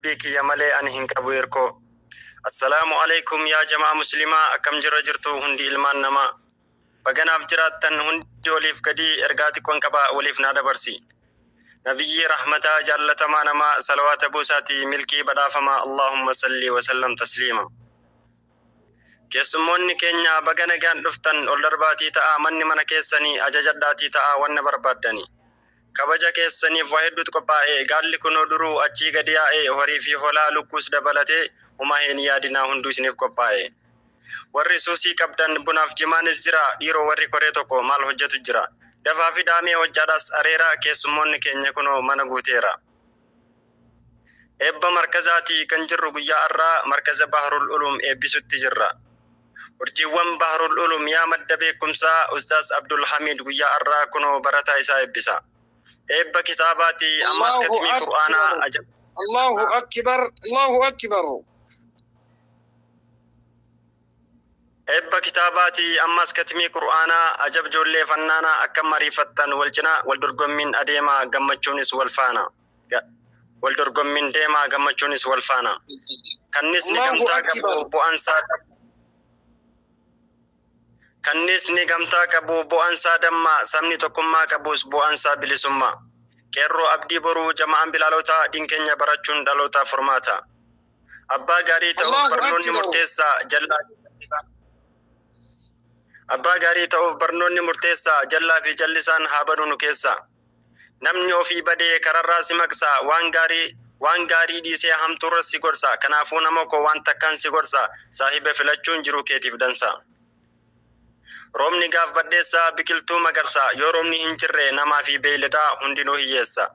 بك يا ملي أنهن كبيركو. السلام عليكم يا جماعة مسلمة أكم جرجرتو هندي إلمان نما بغنا بجراتن هندي وليف كدي إرغاتي كونكبا وليف نادا برسي نبي رحمة جلة ما نما صلوات بوساتي ملكي بدافما اللهم صل وسلم تسليما كيسموني كينيا بغنا جان دفتن والدرباتي تا'a manni mana keessanii ajajadhaatii ta'a wanna barbaaddani kabaja keessaniif waa hedduutu qophaa'e gaalli kunoo duruu achii gadi yaa'e horii fi hoolaa lukkuus dabalatee uma hin yaadinaa hunduu isiniif qophaa'e warri suusii qabdan bunaaf jimaanis jira dhiiroo warri koree tokko maal hojjetu jira dafaa fi daamee hojjaadhaas areera keessummoonni keenya kunoo mana guuteera eebba markazaatii kan jirru guyyaa irraa markaza baharul ulum eebbisutti jirra urjiiwwan baharul ulum yaa madda beekumsaa ustaas Abdul Hamid guyyaa irraa kunoo barataa isaa eebbisa eebba kitaabaatii ammas katimii qur'aanaa ajab Allahu akbar Allahu akbar eebba kitaabaatii ammas katimii qur'aanaa ajab joollee fannaanaa akka mariifattan wal cinaa wal dorgommiin adeemaa gammachuunis wal faana wal dorgommiin deemaa gammachuunis wal faana kannis ni gamtaa qabu bu'aansaa kannisni gamtaa qabu bu'aansaa dammaa sabni tokkummaa qabus bu'aansaa bilisummaa qeerroo abdii boruu jama'an bilaalota dinkeenya barachuun dhaloota furmaata abbaa gaarii ta'uuf barnoonni murteessaa jallaa abbaa gaarii ta'uuf barnoonni murteessaa jallaa fi jallisaan haa baduu nu keessa namni ofii badee kararraa si maqsaa waan gaarii dhiisee hamtuurra si gorsa kanaafuu nama koo waan takkaan si gorsa saahiba filachuun jiruu keetiif dansa roobni gaaf baddeessaa biqiltuu magarsaa yoo roobni hin jirre namaa fi beeyladaa hundinuu hiyyeessa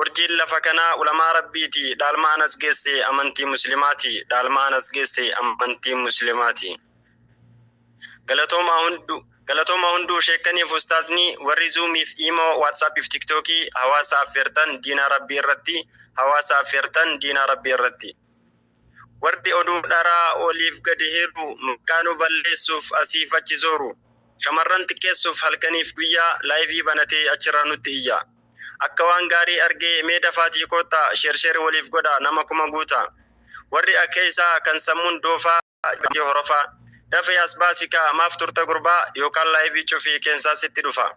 urjiin lafa kanaa ulamaa rabbiiti dhaalma anas geesse amantii muslimaati dhaalma anas geesse amantii muslimaati galatooma hunduu sheekaniif ustaazni warri zuumiif imoo waatsaappiif tiktookii hawaasa affeertan diinaa rabbii irratti hawaasa affeertan diinaa rabbii irratti warri oduu dharaa oliif gadi heeru maqaanuu balleessuuf asiif achi zooru shamarran xiqqeessuuf halkaniif guyyaa laayivii banatee achirraa nutti iyya akka waan gaarii argee mee dafaatii koottaa sheersheer waliif godha nama kuma guuta warri akka isaa kan sammuun doofaa horofaa dafa yaasbaasikaa maaf turta gurbaa yookaan laayivii cufii keensaa sitti dhufa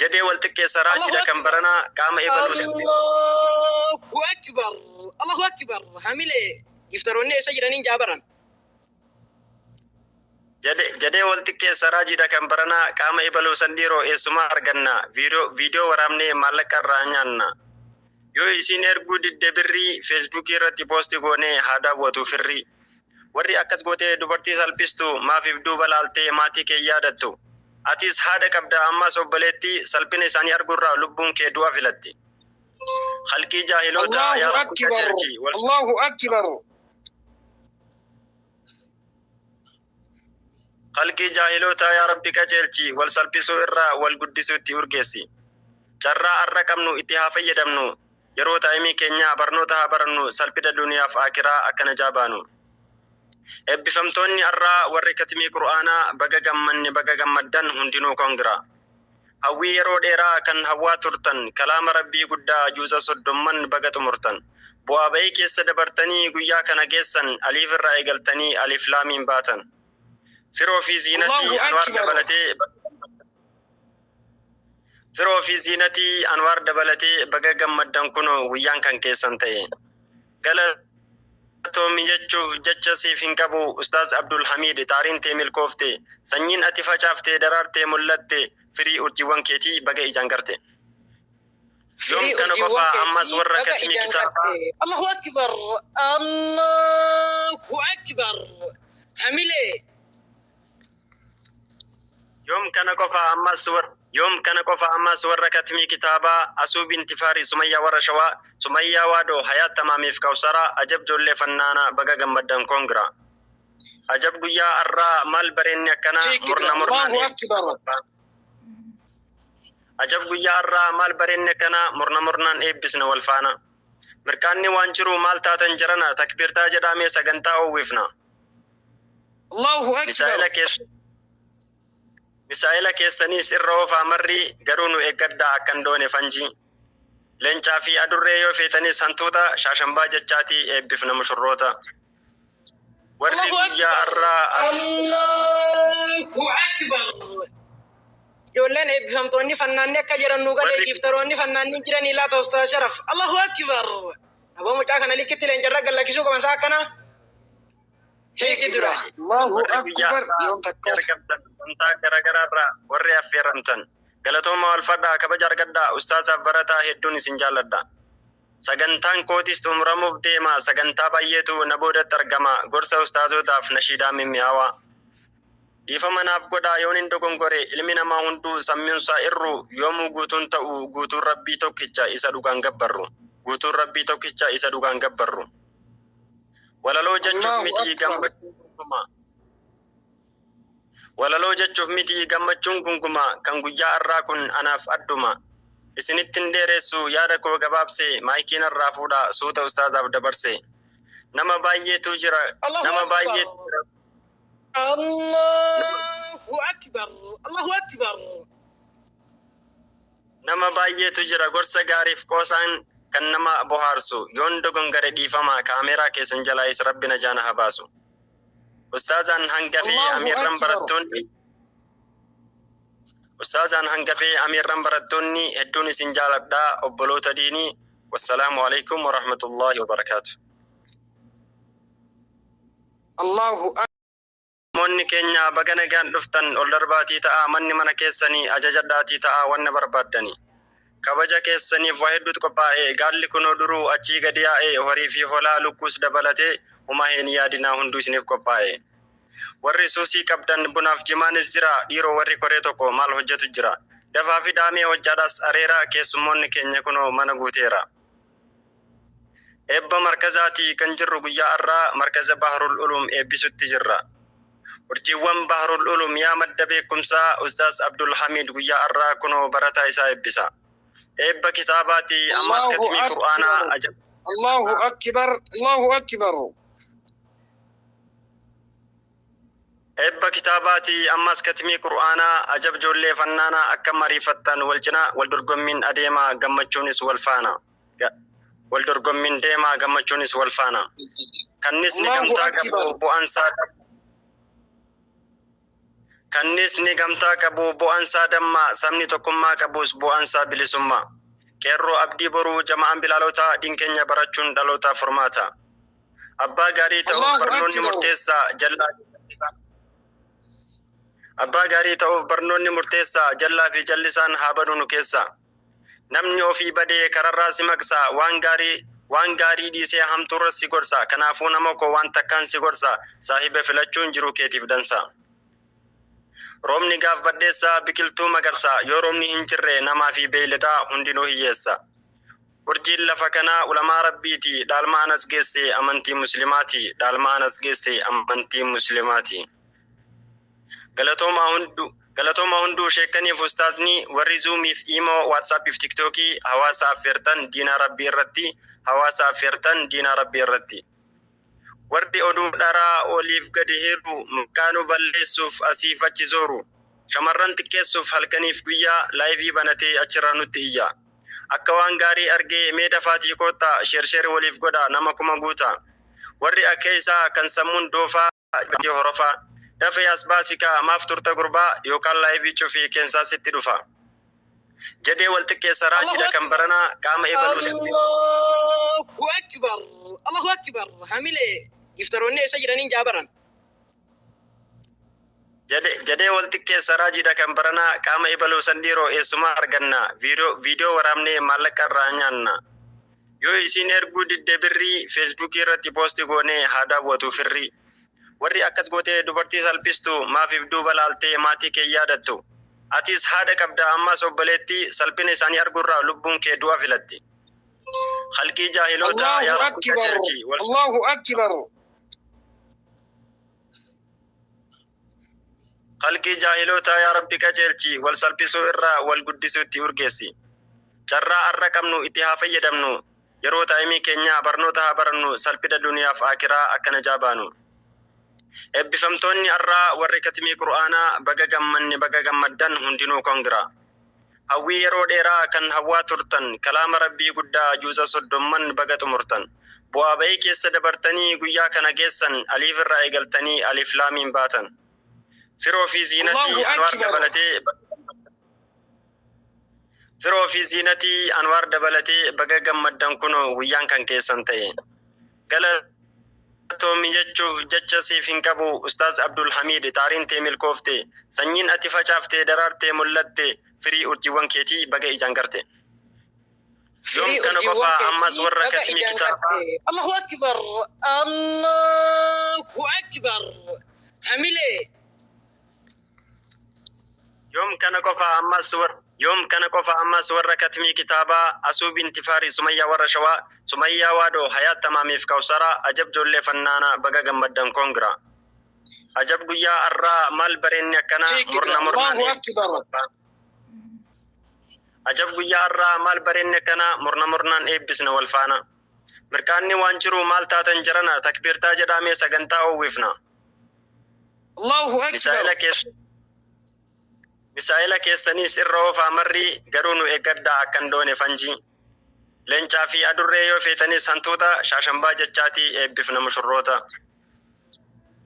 jedhee wal xiqqeessa raashida kan baranaa qaama eebaluu Allahu akbar hamile iftaroonni eessa jiraniin jaabaran jedhee wal xiqqeessa raajida kan baranaa qaama eebaluu sandiiroo eessumaa arganna viidiyoo waraabnee maallaqa irraa nyaanna yoo isin erguu didde birrii feesbuukii irratti poosti goonee haa daawwatu firrii warri akkas gootee dubartii salphistu maafiif duuba laaltee maatii kee yaadattu atis haadha qabda ammas obboleetti salphina isaanii arguurraa lubbuun kee du'a filatti khalqii jaahilootaa yaa rabbi qajeelchi Allahu akbar khalqii jaahilootaa yaa rabbi qajeelchi wal salphisuu irraa wal guddisuutti urgeessi carraa arra qabnu itti haa fayyadamnu yeroo taa'imii keenya barnoota haa barannu salphina duniyaaf aakiraa akkana jaabaanu eebbifamtoonni arraa warri katimii qur'aanaa baga gammanne baga gammaddan hundinuu kongira hawwii yeroo dheeraa kan hawwaa turtan kalaama rabbii guddaa juuza soddomman baga xumurtan bu'aa ba'ii keessa dabartanii guyyaa kana geessan aliif irraa eegaltanii alif laamiin baatan firoo fi anwaar dabalatee baga gammaddan kunoo guyyaan kan keessan ta'e galatoomii jechuuf jecha siif hin qabu ustaaz Abdul Hamid taariin tee milkoofte sanyiin ati facaaftee daraartee mul'atte firii urjiiwwan keetii baga ijaan garte yoom kana qofa ammas warra katimii kitaabaa Allahu akbar hamile yoom kana qofa ammas warra katimii kitaabaa asuu binti faarii sumayyaa warra shawaa sumayyaa waadoo hayaat tamaamiif kawsaraa ajab joollee fannaanaa baga gammaddan kongira ajab guyyaa arraa maal bareenni akkanaa ajab guyyaa arraa maal bareenni akkanaa murnaan eebbisna wal faana mirqaanni waan jiru maal taatan jirana takbirtaa jedhamee sagantaa oowwifna Allahu akbar misaa'ila keessaniis irra oofaa marri garuu nu eeggaddaa akkan doone fanjii Leencaa fi adurree yoo feetanis hantuuta shaashambaa jechaati eebbifna mushurroota. Warri guyyaa har'aa Allahu Akbar. Ijoolleen eebbifamtoonni fannaanni akka jiran nu galee giftaroonni fannaanni jiran ilaa ta'ustaa sharaf. Allahu Akbar. Aboo mucaa kana likkitti leencarra gallakkisuu qaban isaa akkana. Sheekii dura. Allahu Akbar. Yoom takka. Wantaa garagaraarraa warri affeeramtan. Galatooma wal fadhaa kabaja argadhaa ustaazaaf barataa hedduun isin jaalladha. Sagantaan kootis xumuramuuf deema sagantaa baay'eetu na boodatti argama gorsa ustaazotaaf nashiidaa mimmi'aawaa. Dhiifama naaf godhaa yoon hin dogongore ilmi namaa hunduu sammiinsaa irru yoomuu guutuun ta'u guutuun rabbii tokkicha isa dhugaan gabbarru. Guutuun rabbii tokkicha isa dhugaan gabbarru. Walaloo jechuuf miti gammachuun gonkumaa. Walaloo jechuuf miti gammachuun gonkumaa kan guyyaa har'aa kun anaaf adduma. Isinittin dheeressu yaada koo gabaabse maayikiin irraa fuudha suuta ustaazaaf dabarse. Nama baay'eetu jira. Nama baay'eetu jira. Allahu Akbar. Allahu Akbar. Nama baay'eetu jira gorsa gaariif qoosaan kan nama bohaarsu yoon dogongare dhiifama kaameeraa keessan jalaayis rabbi na jaana habaasu. Ustaazaan hangafee amiirran barattoonni Ustaazaan hangafee amiirran barattoonni hedduun isin jaaladhaa obboloota diinii. Wassalaamu alaikum wa rahmatullahi wa barakaatuh. Allahu Akbar. Namoonni keenya baga nagaan dhuftan ol darbaatii ta'a manni mana keessanii ajajadhaatii ta'a wanna barbaaddani. Kabaja keessaniif waa hedduutu qophaa'e gaalli kunoo duruu achii gadi yaa'e horii fi hoolaa lukkuus dabalatee humaa hin yaadinaa hunduu isiniif qophaa'e. Warri suusii qabdan bunaaf jimaanis jira dhiiroo warri koree tokko maal hojjetu jira. Dafaa fi daamee hojjaadhaas areera keessummoonni keenya kunoo mana guuteera. Eebba markazaatii kan jirru guyyaa har'aa markaza Baharul Ulum eebbisutti jirra. Urjiiwwan Baharul Ulum yaa madda beekumsaa Ustaaz Abdul Hamid guyyaa har'aa kunoo barataa isaa eebbisa. Eebba kitaabaati ammas katimii Qur'aanaa ajab. Allahu Akbar. Allahu Akbar. Eebba kitaabaati ammas katimii Qur'aanaa ajab ijoollee fannaanaa akka mariifattan wal cinaa wal dorgommiin adeemaa gammachuunis wal faana. Wal dorgommiin deemaa gammachuunis wal faana. Kannis ni gamtaa qabu bu'aansaa qabu. Kannis ni gamtaa qabu bu'aansaa dammaa sabni tokkummaa qabus bu'aansaa bilisummaa. Qeerroo abdii boruu jama'aan bilaalotaa dinkeenya barachuun dhalootaa furmaata. Abbaa gaarii ta'uuf barnoonni murteessaa jallaa Abbaa gaarii ta'uuf barnoonni murteessaa jallaa fi jallisaan haa baduu nu keessa. Namni ofii badee kararraa si maqsa waan gaarii dhiisee hamtuurra si gorsa kanaafuu nama koo waan takkaan si gorsa saahiba filachuun jiruu keetiif dansa. Roobni gaaf baddeessaa biqiltuu magarsa yoo roobni hin jirre namaa fi beeyladaa hundinuu hiyyeessa. Urjiin lafa kanaa ulamaa rabbiiti dhaalma anas geesse amantii muslimaati dhaalma anas geesse amantii muslimaati. Galatooma hunduu sheekaniif ustaazni warri zuumiif imoo waatsaappiif tiktookii hawaasa affeertan diinaa rabbii irratti hawaasa affeertan diinaa rabbii irratti. Warri oduu dharaa oliif gadi heeru maqaanuu balleessuuf asiif achi zooru. Shamarran xiqqeessuuf halkaniif guyyaa laayivii banatee achirraa nutti iyya. Akka waan gaarii argee mee dafaatii koottaa sheersheer waliif godha nama kuma guuta. Warri akka isaa kan sammuun doofaa horofaa. Dafee as baasikaa maaf turta gurbaa yookaan laayivii cufii keensaa sitti dhufa. Jedhee wal xiqqeessa raajida kan baranaa qaama eebaluu Allahu Akbar. Allahu Akbar. Hamilee iftaroonni eessa jiraniin jaabaran. Jedhee wal xiqqeessa raajida kan baranaa qaama eebaluu sandiiroo eessumaa arganna viidiyoo waraabnee maallaqa irraa nyaanna. Yoo isin erguu didde birrii feesbuukii irratti poosti goonee haa daawwatu firrii. Warri akkas gootee dubartii salphistu maafiif duuba laaltee maatii kee yaadattu. Atis haadha qabda ammas obboleetti salphina isaanii argurraa lubbuun kee du'a filatti. Halkii jaahiloota yaa rabbi qajeelchi. Allahu Akbar. Halkii jaahiloota yaa rabbi qajeelchi wal salphisuu irraa wal guddisuutti urgeessi. Carraa har'a qabnu itti haa fayyadamnu. Yeroo taa'imii keenya barnoota haa barannu salphina duniyaaf akiraa akkana jaabaanu. Eebbifamtoonni har'aa warri katimii Qur'aanaa baga gammanne baga gammaddan hundinuu kongira. hawwii yeroo dheeraa kan hawwaa turtan kalaama rabbii guddaa juuza soddomman baga xumurtan bu'aa bahii keessa dabartanii guyyaa kana geessan aliif irraa eegaltanii alif laamiin baatan firoo fi ziinatii anwaar dabalatee firoo fi ziinatii anwaar dabalatee baga gammaddan kuno guyyaan kan keessan ta'e galatoomii jechuuf jecha siif hin qabu Ustaaz Abdul Hamid taariin tee milkoofte sanyiin ati facaaftee daraartee mul'atte firii urjiiwwan keetii baga ijaan garte يوم كان قفا أما سورة كتمي كتابا الله أكبر الله أكبر حملي يوم كان قفا أما سورة كتمي كتابا أسوب انتفاري سمية ورشوا سمية وادو حياة تمامي في كوسرة أجب جولي فنانا بقا قمدن كونغرا أجب قيا الرا مال برين يكنا مرنا الله أكبر أجب قيا الرا مال برين يكنا مرنا إبسنا والفانا مركاني وانجرو مال تاتن جرنا تكبير تاجرامي سغنتا ووفنا الله أكبر misaa'ila keessanis irra oofaa marri garuu nu eeggaddaa akkan doone fanjii leencaa fi adurree yoo feetanis hantuuta shaashambaa jechaatii eebbifna mushurroota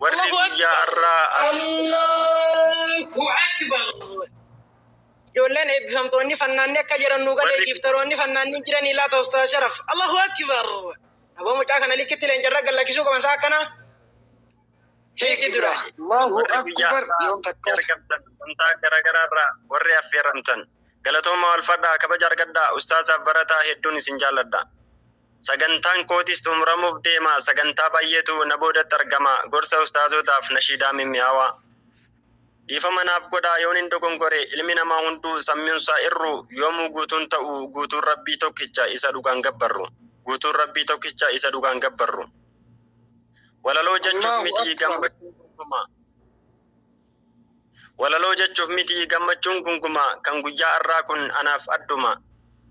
warri guyyaa irraa Allahu Akbar ijoolleen eebbifamtoonni fannaanni akka jiran nu galee giftaroonni fannaanni jiran ilaa ta'u Ustaaz Sharaf Allahu Akbar aboo mucaa kana likkitti leencarra gallakkisuu qaban isaa akkana الله أكبر يوم تكبر gara warri affeeramtan galatooma wal fadhaa kabaja argaddaa Ustaazaaf barataa hedduun isin jaalladha sagantaan kootis xumuramuuf deema sagantaa baay'eetu na boodatti argama gorsa ustaazotaaf nashiidaa mimmi'aawaa dhiifama naaf godhaa yoon hin dogongore ilmi namaa hunduu sammiinsaa irru yoomuu guutuun ta'u guutuun rabbii tokkicha isa dhugaan gabbarru guutuun rabbii tokkicha isa dhugaan gabbarru walaloo jechuuf miti gammachuun gungumaa walaloo jechuuf miti gammachuun gungumaa kan guyyaa irraa kun anaaf adduma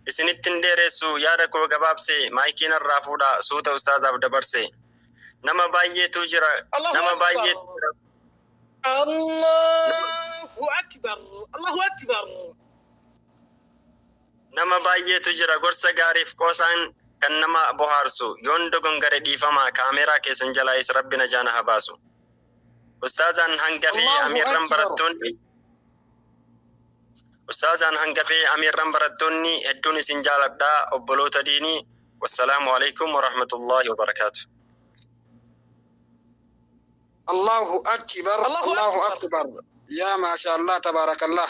isinittin dheeressu yaada koo gabaabse maayikiin irraa fuudha suuta ustaazaaf dabarse nama baay'eetu jira Allahu Akbar Allahu Akbar nama baay'eetu jira gorsa gaariif qoosaan kan nama bohaarsu yoon dogongare dhiifama kaameeraa keessan jalaayis rabbi na jaana habaasu ustaazaan hangafee amiirran barattoonni hedduun isin jaaladhaa obboloota diinii wassalaamu alaikum warahmatullahi wabarakaatu الله أكبر الله أكبر يا ما شاء الله تبارك الله